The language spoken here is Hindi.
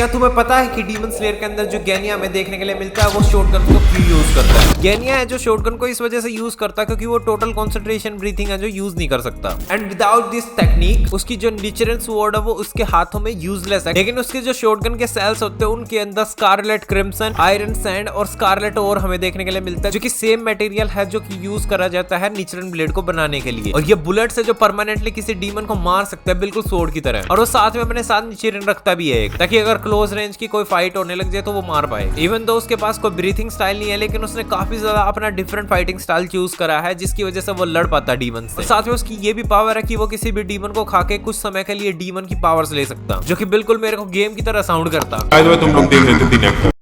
क्या तुम्हें पता है कि डीमन स्लेयर के अंदर जो गेनिया हमें देखने के लिए मिलता है वो शॉटगन को क्यों यूज करता है? गेनिया है जो शॉटगन को इस वजह से यूज करता है क्योंकि वो टोटल कंसंट्रेशन ब्रीथिंग है जो यूज नहीं कर सकता। एंड विदाउट दिस टेक्निक उसकी जो नेचुरल स्वॉर्ड है वो उसके हाथों में यूजलेस है, लेकिन उसके जो शॉटगन के सेल्स होते हैं उनके अंदर स्कारलेट क्रिम्सन, आयरन सैंड और स्कारलेट और हमें देखने के लिए मिलता है, जो कि सेम मटेरियल है जो कि यूज करा जाता है नेचुरल ब्लेड को बनाने के लिए। और ये बुलेट से जो परमानेंटली किसी डीमन को मार सकता है बिल्कुल स्वॉर्ड की तरह। और वो साथ में अपने साथ नीचे रखता भी है ताकि अगर क्लोज रेंज की कोई फाइट होने लग जाए तो वो मार पाए। इवन दो उसके पास कोई ब्रीथिंग स्टाइल नहीं है, लेकिन उसने काफी ज्यादा अपना डिफरेंट फाइटिंग स्टाइल चूज करा है जिसकी वजह से वो लड़ पाता डीमन से। साथ में उसकी ये भी पावर है कि वो किसी भी डीमन को खा के कुछ समय के लिए डीमन की पावर्स ले सकता, जो कि बिल्कुल मेरे को गेम की तरह साउंड करता। तुम लोग देख रहे थे